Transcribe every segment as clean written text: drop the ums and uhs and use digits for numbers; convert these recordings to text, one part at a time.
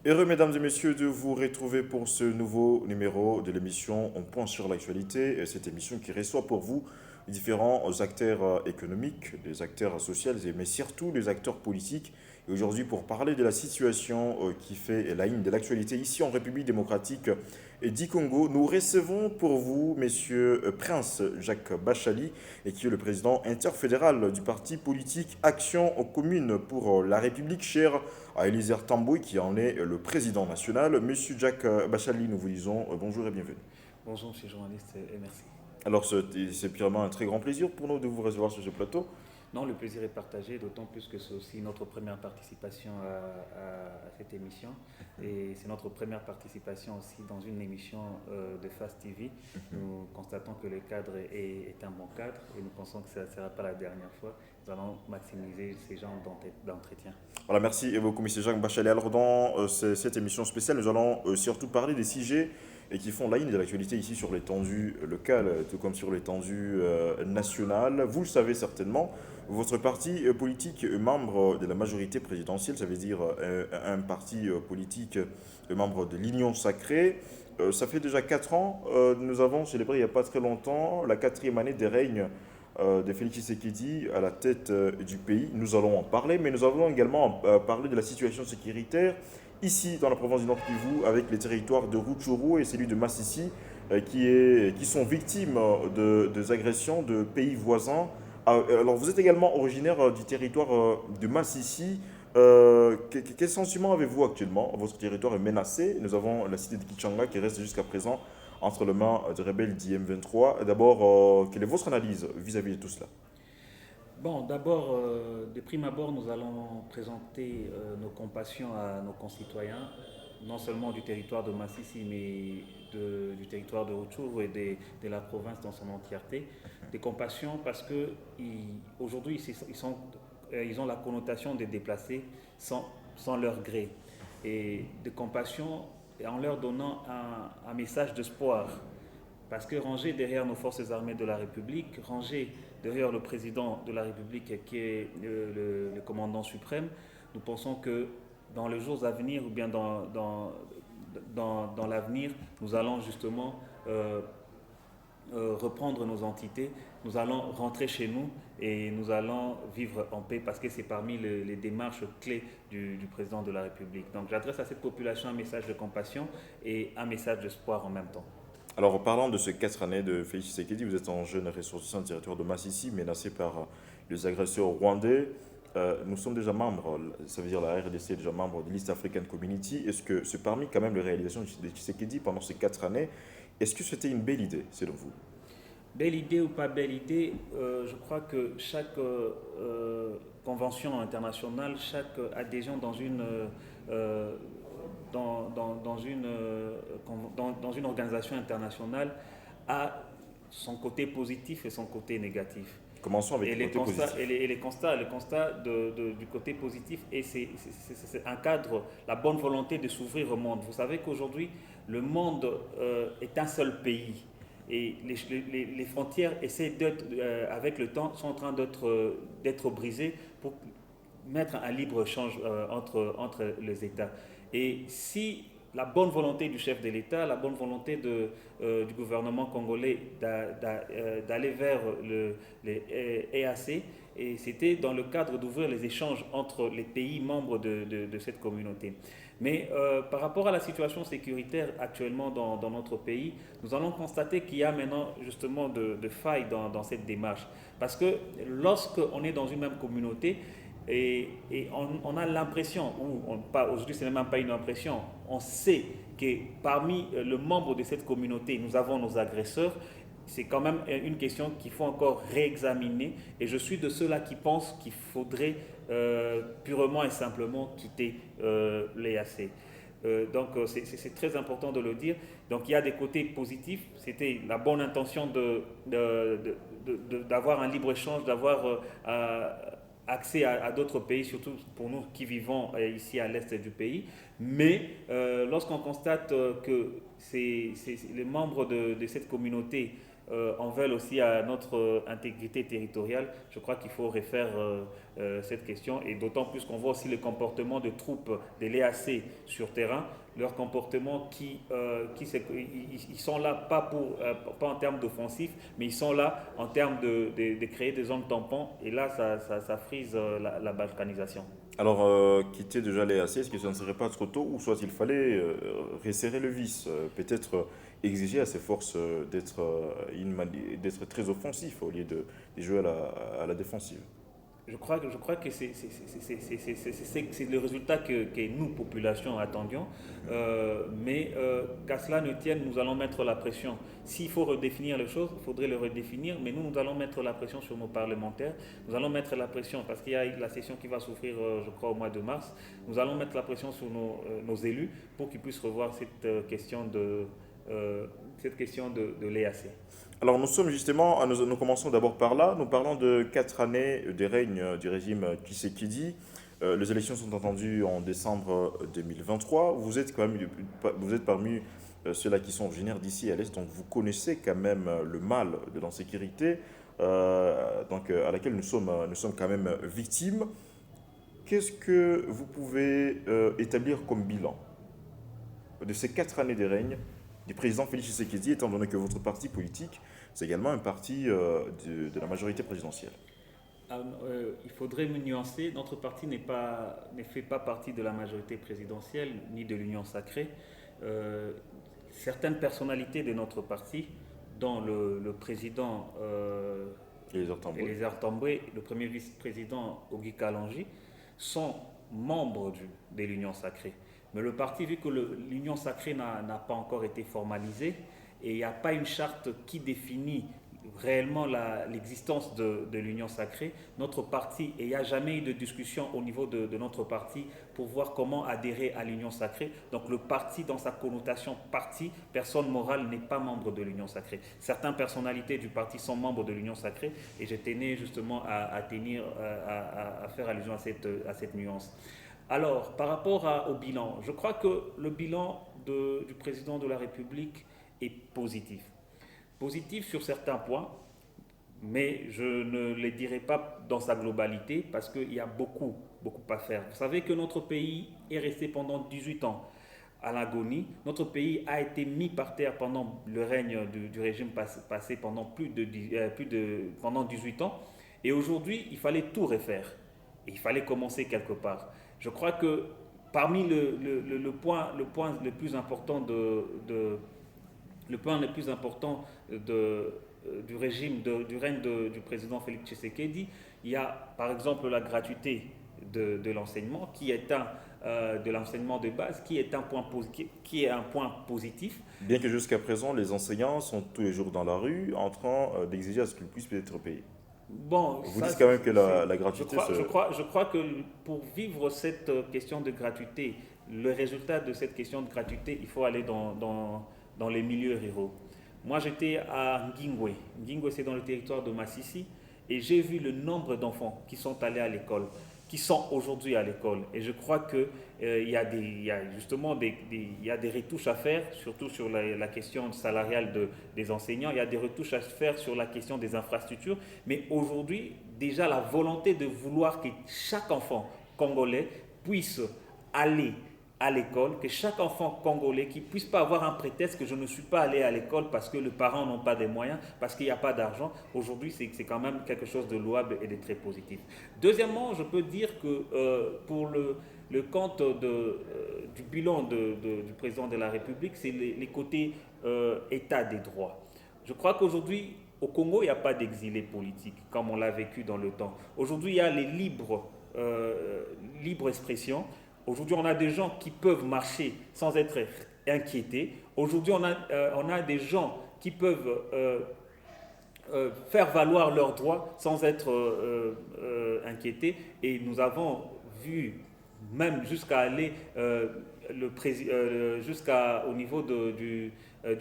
Heureux, mesdames et messieurs, de vous retrouver pour ce nouveau numéro de l'émission On point sur l'actualité. Cette émission qui reçoit pour vous différents acteurs économiques, des acteurs sociaux, mais surtout les acteurs politiques. Et aujourd'hui, pour parler de la situation qui fait la une de l'actualité ici en République démocratique du Congo, nous recevons pour vous Monsieur Prince Jacques Bachali, et qui est le président interfédéral du parti politique Action commune pour la République, cher à Elisère Tambouy, qui en est le président national. Monsieur Jacques Bachali, nous vous disons bonjour et bienvenue. Bonjour, monsieur le journaliste, et merci. Alors, c'est vraiment un très grand plaisir pour nous de vous recevoir sur ce plateau. Non, le plaisir est partagé, d'autant plus que c'est aussi notre première participation à cette émission. Et c'est notre première participation aussi dans une émission de Fast TV. Nous constatons que le cadre est un bon cadre et nous pensons que ça ne sera pas la dernière fois. Nous allons maximiser ces genres d'entretien. Voilà, merci beaucoup, Monsieur Jacques Bachali. Alors, dans cette émission spéciale, nous allons surtout parler des sujets et qui font la ligne de l'actualité ici sur l'étendue locale, tout comme sur l'étendue nationale. Vous le savez certainement, votre parti politique est membre de la majorité présidentielle, ça veut dire un parti politique membre de l'Union sacrée. Ça fait déjà 4 ans, nous avons célébré il n'y a pas très longtemps la quatrième année des règnes de Félix Tshisekedi à la tête du pays. Nous allons en parler, mais nous allons également parler de la situation sécuritaire ici dans la province du Nord Kivu avec les territoires de Rutshuru et celui de Massissi qui sont victimes des agressions de pays voisins. Alors vous êtes également originaire du territoire de Massissi. Quel sentiment avez-vous actuellement? Votre territoire est menacé. Nous avons la cité de Kichanga qui reste jusqu'à présent entre les mains des rebelles d'IM23. D'abord, quelle est votre analyse vis-à-vis de tout cela? Bon, d'abord, de prime abord, nous allons présenter nos compassions à nos concitoyens, non seulement du territoire de Massissi, mais du territoire de Rutshuru et de la province dans son entièreté. Des compassions parce que aujourd'hui, ils ont la connotation de déplacés sans leur gré. Et de compassion en leur donnant un message d'espoir. Parce que ranger derrière nos forces armées de la République, ranger derrière le président de la République qui est le commandant suprême, nous pensons que dans les jours à venir ou bien dans l'avenir, nous allons justement reprendre nos entités, nous allons rentrer chez nous et nous allons vivre en paix parce que c'est parmi les démarches clés du président de la République. Donc j'adresse à cette population un message de compassion et un message d'espoir en même temps. Alors, en parlant de ces 4 années de Félix Tshisekedi, vous êtes un jeune ressortissant du territoire de Massissi, menacé par les agresseurs rwandais. Nous sommes déjà membres, ça veut dire la RDC est déjà membre de l'East African Community. Est-ce que c'est parmi quand même les réalisations de Tshisekedi pendant ces 4 années, est-ce que c'était une belle idée, selon vous? Belle idée ou pas belle idée, je crois que chaque convention internationale, chaque adhésion euh, dans une organisation internationale a son côté positif et son côté négatif. Commençons avec Et le côté positif. le constat du côté positif, et c'est un cadre, la bonne volonté de s'ouvrir au monde. Vous savez qu'aujourd'hui, le monde est un seul pays. Et les frontières essaient avec le temps, sont en train d'être brisées pour mettre un libre-échange entre les États. Et si la bonne volonté du chef de l'État, la bonne volonté du gouvernement congolais d'aller vers les EAC, et c'était dans le cadre d'ouvrir les échanges entre les pays membres de cette communauté. Mais par rapport à la situation sécuritaire actuellement dans notre pays, nous allons constater qu'il y a maintenant justement de failles dans cette démarche. Parce que lorsqu'on est dans une même communauté, et on a l'impression, aujourd'hui ce n'est même pas une impression, on sait que parmi le membre de cette communauté, nous avons nos agresseurs. C'est quand même une question qu'il faut encore réexaminer. Et je suis de ceux-là qui pensent qu'il faudrait purement et simplement quitter l'EAC. Donc c'est très important de le dire. Donc il y a des côtés positifs. C'était la bonne intention d'avoir un libre-échange, d'avoir accès à d'autres pays, surtout pour nous qui vivons ici à l'est du pays. Mais lorsqu'on constate que les membres de cette communauté en veulent aussi à notre intégrité territoriale, je crois qu'il faut refaire cette question, et d'autant plus qu'on voit aussi le comportement de troupes de l'EAC sur terrain, leur comportement ils sont là pas en termes d'offensif, mais ils sont là en termes de créer des zones tampons, et là ça frise la balkanisation. Alors, quitter déjà les AC, est-ce que ça ne serait pas trop tôt ou soit il fallait resserrer le vis, peut-être exiger à ses forces d'être très offensif au lieu de jouer à la défensive? Je crois que c'est le résultat que nous, population, attendions. Mais qu'à cela ne tienne, nous allons mettre la pression. S'il faut redéfinir les choses, il faudrait le redéfinir, mais nous allons mettre la pression sur nos parlementaires. Nous allons mettre la pression, parce qu'il y a la session qui va s'ouvrir, je crois, au mois de mars. Nous allons mettre la pression sur nos élus pour qu'ils puissent revoir cette question de l'EAC. Alors nous sommes justement, nous commençons d'abord par là, nous parlons de 4 années de règne du régime Tshisekedi. Les élections sont attendues en décembre 2023. Vous êtes parmi ceux-là qui sont originaires d'ici à l'Est, donc vous connaissez quand même le mal de l'insécurité à laquelle nous sommes quand même victimes. Qu'est-ce que vous pouvez établir comme bilan de ces 4 années de règne du président Félix Tshisekedi, étant donné que votre parti politique, c'est également un parti de la majorité présidentielle? Il faudrait me nuancer. Notre parti ne fait pas partie de la majorité présidentielle ni de l'Union sacrée. Certaines personnalités de notre parti, dont le président Eliezer Tambwe, le premier vice-président Ogi Kalanji, sont membres de l'Union sacrée. Mais le parti, vu que l'Union sacrée n'a pas encore été formalisée et il n'y a pas une charte qui définit réellement l'existence de l'Union sacrée, notre parti, et il n'y a jamais eu de discussion au niveau de notre parti pour voir comment adhérer à l'Union sacrée. Donc le parti, dans sa connotation parti, personne morale, n'est pas membre de l'Union sacrée. Certaines personnalités du parti sont membres de l'Union sacrée et je tenais justement à faire allusion à cette nuance. Alors, par rapport au bilan, je crois que le bilan du président de la République est positif. Positif sur certains points, mais je ne les dirai pas dans sa globalité parce qu'il y a beaucoup à faire. Vous savez que notre pays est resté pendant 18 ans à l'agonie. Notre pays a été mis par terre pendant le règne du régime passé pendant pendant 18 ans. Et aujourd'hui, il fallait tout refaire. Et il fallait commencer quelque part. Je crois que parmi le point le plus important du règne du président Félix Tshisekedi, il y a par exemple la gratuité de l'enseignement de l'enseignement de base qui est un point positif. Bien que jusqu'à présent, les enseignants sont tous les jours dans la rue en train d'exiger à ce qu'ils puissent être payés. Bon, vous dites quand même que la gratuité... Je crois que pour vivre cette question de gratuité, le résultat de cette question de gratuité, il faut aller dans les milieux ruraux. Moi, j'étais à Ngingwe. Ngingwe, c'est dans le territoire de Massissi. Et j'ai vu le nombre d'enfants qui sont allés à l'école, qui sont aujourd'hui à l'école. Et je crois qu'il y a des retouches à faire, surtout sur la question salariale des enseignants. Il y a des retouches à faire sur la question des infrastructures. Mais aujourd'hui, déjà, la volonté de vouloir que chaque enfant congolais puisse aller à l'école, que chaque enfant congolais qui ne puisse pas avoir un prétexte que je ne suis pas allé à l'école parce que les parents n'ont pas des moyens, parce qu'il n'y a pas d'argent. Aujourd'hui, c'est quand même quelque chose de louable et de très positif. Deuxièmement, je peux dire que pour le compte du bilan du président de la République, c'est les côtés état des droits. Je crois qu'aujourd'hui, au Congo, il n'y a pas d'exilés politiques, comme on l'a vécu dans le temps. Aujourd'hui, il y a les libre expression. Aujourd'hui, on a des gens qui peuvent marcher sans être inquiétés. Aujourd'hui, on a des gens qui peuvent faire valoir leurs droits sans être inquiétés. Et nous avons vu même jusqu'à aller jusqu'au niveau du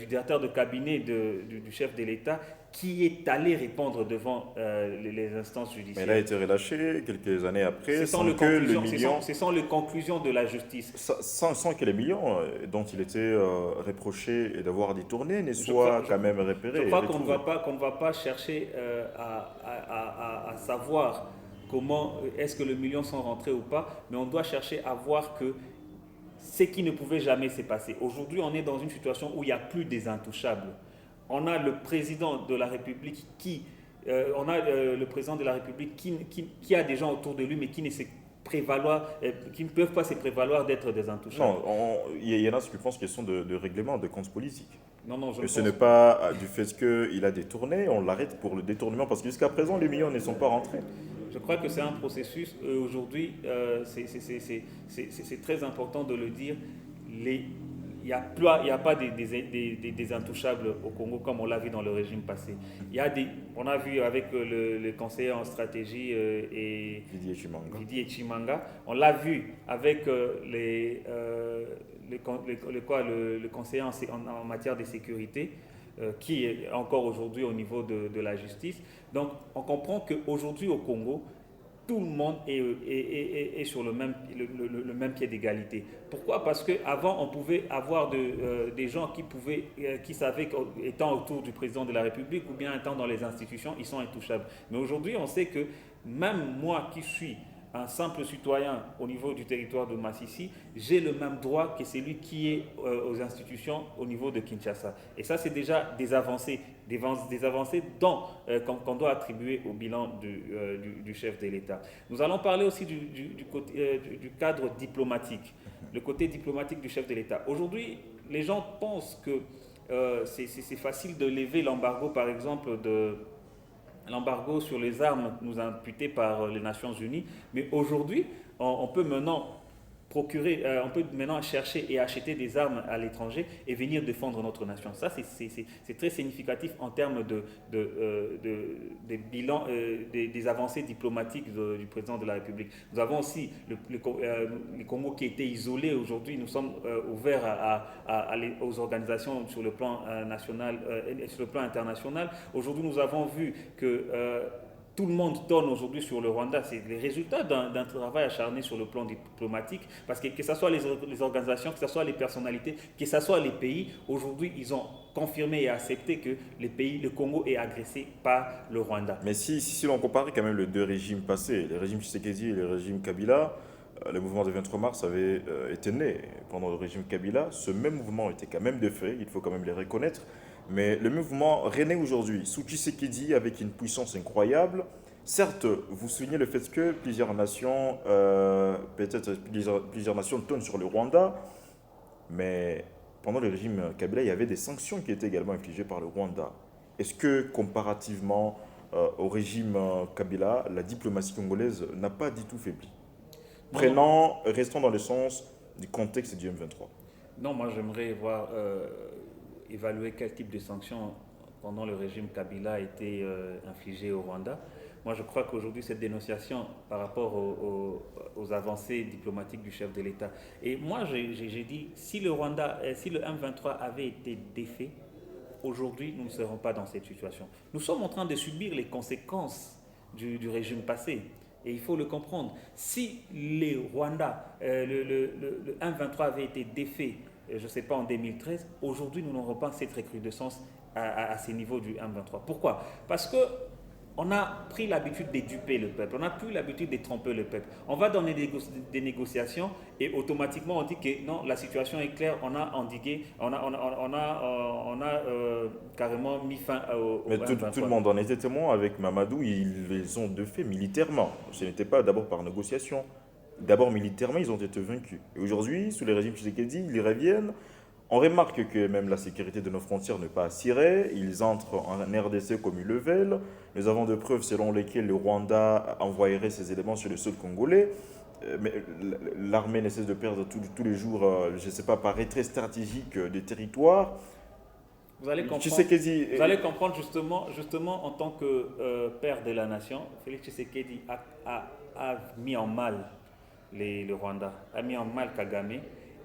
directeur de cabinet du chef de l'État qui est allé répondre devant les instances judiciaires. Mais il a été relâché quelques années après sans les conclusions de la justice. Sans que les millions dont il était reproché d'avoir détourné ne soient quand même repérés. Je crois qu'on ne va pas chercher à savoir comment est-ce que le million sont rentrés ou pas, mais on doit chercher à voir que ce qui ne pouvait jamais se passer. Aujourd'hui, on est dans une situation où il n'y a plus des intouchables. On a le président de la République qui a des gens autour de lui, mais qui ne se prévaloir, qui ne peuvent pas se prévaloir d'être des intouchables. Non, il y en a qui pensent qu'ils sont de règlement de comptes politiques. Non, non, je Que ce pense. n'est pas du fait qu'il a détourné, on l'arrête pour le détournement, parce que jusqu'à présent, les millions ne sont pas rentrés. Je crois que c'est un processus. Aujourd'hui, c'est très important de le dire. Il n'y a pas des intouchables au Congo comme on l'a vu dans le régime passé. On a vu avec le conseiller en stratégie Vidi Chimanga. On l'a vu avec le conseiller en matière de sécurité qui est encore aujourd'hui au niveau de la justice. Donc on comprend qu'aujourd'hui au Congo, tout le monde est sur le même pied d'égalité. Pourquoi? Parce qu'avant, on pouvait avoir des gens qui savaient qu'étant autour du président de la République ou bien étant dans les institutions, ils sont intouchables. Mais aujourd'hui, on sait que même moi qui suis un simple citoyen au niveau du territoire de Massissi, j'ai le même droit que celui qui est aux institutions au niveau de Kinshasa. Et ça, c'est déjà des avancées qu'on doit attribuer au bilan du chef de l'État. Nous allons parler aussi du cadre diplomatique, le côté diplomatique du chef de l'État. Aujourd'hui, les gens pensent que c'est facile de lever l'embargo, par exemple, l'embargo sur les armes nous imputé par les Nations Unies, mais aujourd'hui, on peut maintenant on peut maintenant chercher et acheter des armes à l'étranger et venir défendre notre nation. Ça, c'est très significatif en termes des bilans, des avancées diplomatiques du président de la République. Nous avons aussi le Congo qui était isolé. Aujourd'hui, nous sommes ouverts aux organisations sur le plan national et sur le plan international. Aujourd'hui, nous avons vu que tout le monde tourne aujourd'hui sur le Rwanda. C'est les résultats d'un travail acharné sur le plan diplomatique, parce que ce soit les organisations, que ce soit les personnalités, que ce soit les pays, aujourd'hui, ils ont confirmé et accepté que le Congo est agressé par le Rwanda. Mais si l'on compare quand même les deux régimes passés, le régime Tshisekedi et le régime Kabila, le mouvement du 23 mars avait été né pendant le régime Kabila. Ce même mouvement était quand même de fait, il faut quand même les reconnaître. Mais le mouvement renaît aujourd'hui sous Tshisekedi avec une puissance incroyable. Certes, vous soulignez le fait que plusieurs nations, plusieurs nations tournent sur le Rwanda, mais pendant le régime Kabila, il y avait des sanctions qui étaient également infligées par le Rwanda. Est-ce que comparativement au régime Kabila, la diplomatie congolaise n'a pas du tout faibli? Restons dans le sens du contexte du M23. Non, moi j'aimerais voir évaluer quel type de sanctions pendant le régime Kabila a été infligé au Rwanda. Moi je crois qu'aujourd'hui cette dénonciation par rapport aux avancées diplomatiques du chef de l'État. Et moi j'ai dit, si le M23 avait été défait, aujourd'hui nous ne serons pas dans cette situation. Nous sommes en train de subir les conséquences du régime passé. Et il faut le comprendre. Si le M23 avait été défait, je ne sais pas, en 2013, aujourd'hui, nous n'aurons pas cette recrudescence à ces niveaux du M23. Pourquoi? Parce qu'on a pris l'habitude de duper le peuple, on n'a plus l'habitude de tromper le peuple. On va dans des négociations et automatiquement on dit que non, la situation est claire, on a endigué, on a carrément mis fin au Mais M23. tout le monde en était témoin avec Mamadou, ils les ont de fait militairement. Ce n'était pas d'abord par négociation. D'abord militairement, ils ont été vaincus. Et aujourd'hui, sous le régime Tshisekedi, ils reviennent. On remarque que même la sécurité de nos frontières n'est pas assurée. Ils entrent en RDC comme ils le veulent. Nous avons des preuves selon lesquelles le Rwanda envoyerait ses éléments sur le sol congolais. Mais l'armée ne cesse de perdre tous les jours, je ne sais pas, par retrait stratégique des territoires. Vous allez comprendre justement en tant que père de la nation, Félix Tshisekedi a mis en mal le Rwanda, a mis en mal Kagame,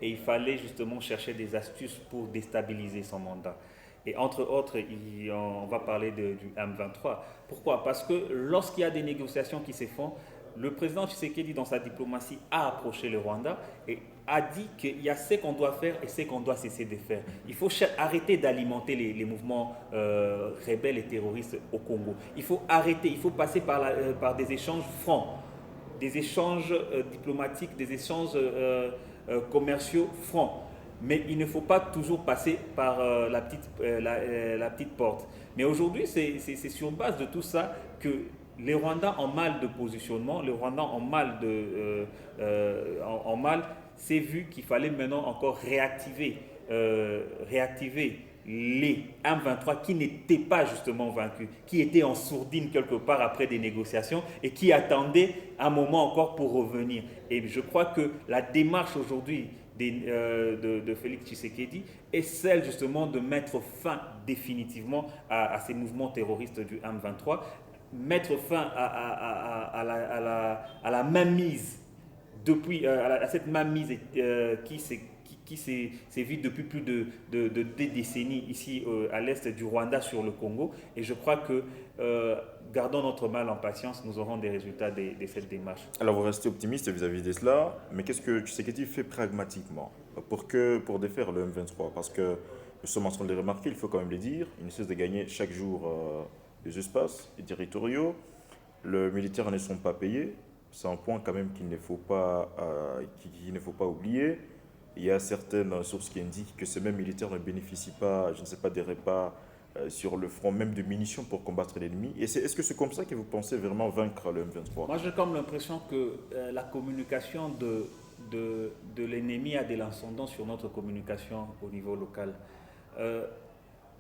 et il fallait justement chercher des astuces pour déstabiliser son mandat. Et entre autres, on va parler du M23. Pourquoi? Parce que lorsqu'il y a des négociations qui se font, le président Tshisekedi, dans sa diplomatie, a approché le Rwanda et a dit qu'il y a ce qu'on doit faire et ce qu'on doit cesser de faire. Il faut arrêter d'alimenter les mouvements rebelles et terroristes au Congo. Il faut arrêter, il faut passer par des échanges francs, des échanges diplomatiques, des échanges commerciaux francs. Mais il ne faut pas toujours passer par la petite porte. Mais aujourd'hui, c'est sur base de tout ça que les Rwandais en mal de positionnement, les Rwandais en mal, c'est vu qu'il fallait maintenant encore réactiver les M23 qui n'étaient pas justement vaincus, qui étaient en sourdine quelque part après des négociations et qui attendaient un moment encore pour revenir. Et je crois que la démarche aujourd'hui de Félix Tshisekedi est celle justement de mettre fin définitivement à ces mouvements terroristes du M23, mettre fin à la mainmise à cette mainmise qui s'évite depuis plus de des décennies ici à l'est du Rwanda sur le Congo. Et je crois que gardons notre mal en patience, nous aurons des résultats de cette démarche. Alors vous restez optimiste vis-à-vis de cela, mais qu'est-ce que Tshisekedi fait pragmatiquement pour défaire le M23? Parce que nous sommes en train de les remarquer, il faut quand même les dire, il ne cesse de gagner chaque jour des espaces territoriaux, les militaires ne sont pas payés, c'est un point quand même qu'il ne faut pas oublier. Il y a certaines sources qui indiquent que ces mêmes militaires ne bénéficient pas, je ne sais pas, des repas sur le front, même de munitions pour combattre l'ennemi. Et est-ce que c'est comme ça que vous pensez vraiment vaincre le M23? Moi, j'ai comme l'impression que la communication de l'ennemi a de l'ascendant sur notre communication au niveau local.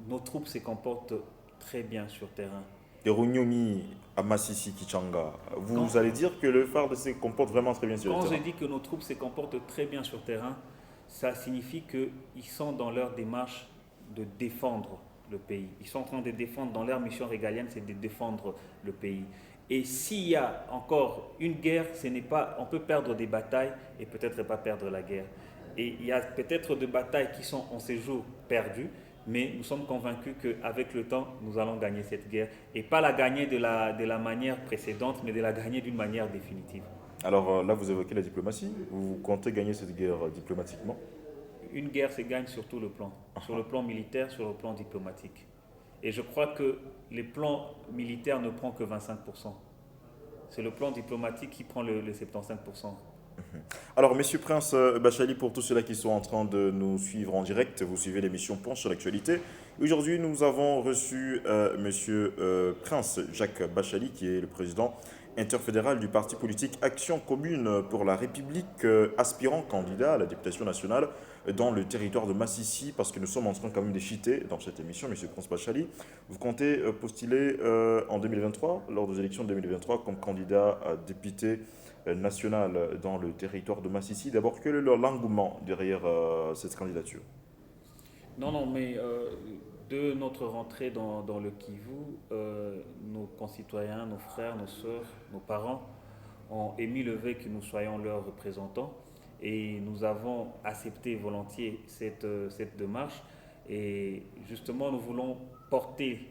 Nos troupes se comportent très bien sur terrain. De Runyomi à Massissi, Kichanga, vous allez dire que le phare se comporte vraiment très bien sur le terrain? Quand je dis que nos troupes se comportent très bien sur terrain, ça signifie qu'ils sont dans leur démarche de défendre le pays. Ils sont en train de défendre, dans leur mission régalienne, c'est de défendre le pays. Et s'il y a encore une guerre, on peut perdre des batailles et peut-être pas perdre la guerre. Et il y a peut-être des batailles qui sont en ces jours perdues, mais nous sommes convaincus qu'avec le temps, nous allons gagner cette guerre. Et pas la gagner de la manière précédente, mais de la gagner d'une manière définitive. Alors là, vous évoquez la diplomatie. Vous comptez gagner cette guerre diplomatiquement? Une guerre se gagne sur tout le plan, sur le plan militaire, sur le plan diplomatique. Et je crois que les plans militaires ne prennent que 25%. C'est le plan diplomatique qui prend le 75%. Alors, Monsieur Prince Bachali, pour tous ceux-là qui sont en train de nous suivre en direct, vous suivez l'émission Punch sur l'actualité. Aujourd'hui, nous avons reçu Monsieur Prince Jacques Bachali, qui est le président interfédéral du parti politique Action Commune pour la République, aspirant candidat à la députation nationale dans le territoire de Massissi, parce que nous sommes en train quand même de cheater dans cette émission. Monsieur Prince Bachali, vous comptez postuler en 2023, lors des élections de 2023, comme candidat à député national dans le territoire de Massissi. D'abord, quel est l'engouement derrière cette candidature? Non, mais de notre rentrée dans le Kivu, nos concitoyens, nos frères, nos sœurs, nos parents ont émis le vœu que nous soyons leurs représentants et nous avons accepté volontiers cette démarche. Et justement, nous voulons porter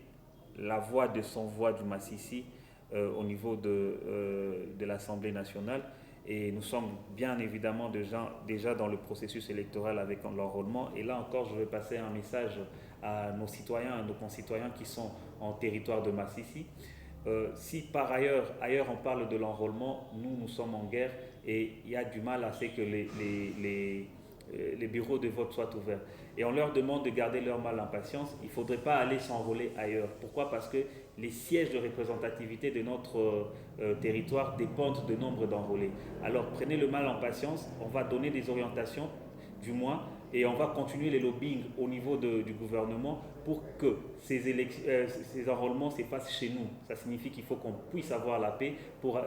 la voix de son voix du Massissi au niveau de l'Assemblée nationale. Et nous sommes bien évidemment déjà dans le processus électoral avec l'enrôlement. Et là encore, je vais passer un message à nos citoyens, à nos concitoyens qui sont en territoire de Massissi. Si par ailleurs on parle de l'enrôlement, nous sommes en guerre et il y a du mal à ce que les bureaux de vote soient ouverts. Et on leur demande de garder leur mal en patience. Il ne faudrait pas aller s'enrôler ailleurs. Pourquoi? Parce que les sièges de représentativité de notre territoire dépendent du nombre d'enrôlés. Alors prenez le mal en patience, on va donner des orientations du moins et on va continuer les lobbying au niveau du gouvernement pour que ces enrôlements se passent chez nous. Ça signifie qu'il faut qu'on puisse avoir la paix pour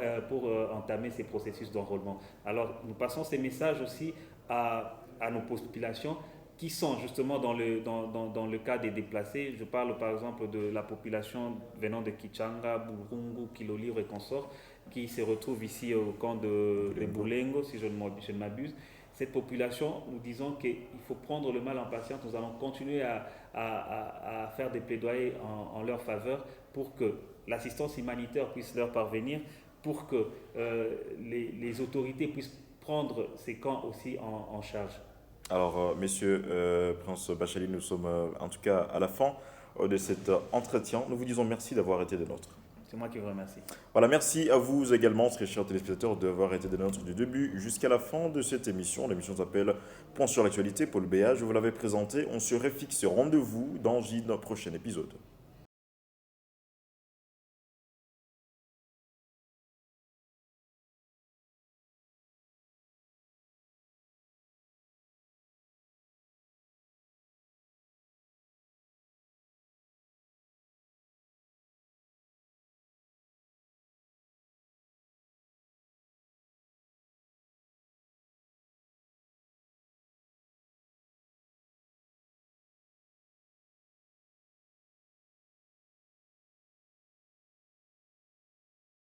entamer ces processus d'enrôlement. Alors nous passons ces messages aussi à nos populations qui sont justement dans le cas des déplacés. Je parle par exemple de la population venant de Kichanga, Burungu, Kiloliro et consorts, qui se retrouvent ici au camp de Boulengo, si je ne m'abuse. Cette population, nous disons qu'il faut prendre le mal en patience. Nous allons continuer à faire des plaidoyers en leur faveur pour que l'assistance humanitaire puisse leur parvenir, pour que les autorités puissent prendre ces camps aussi en charge. Alors, messieurs, Prince Bachali, nous sommes en tout cas à la fin de cet entretien. Nous vous disons merci d'avoir été des nôtres. C'est moi qui vous remercie. Voilà, merci à vous également, très chers téléspectateurs, d'avoir été des nôtres du début jusqu'à la fin de cette émission. L'émission s'appelle Point sur l'actualité. Paul Béa, je vous l'avais présenté. On se réfixe rendez-vous dans un prochain épisode.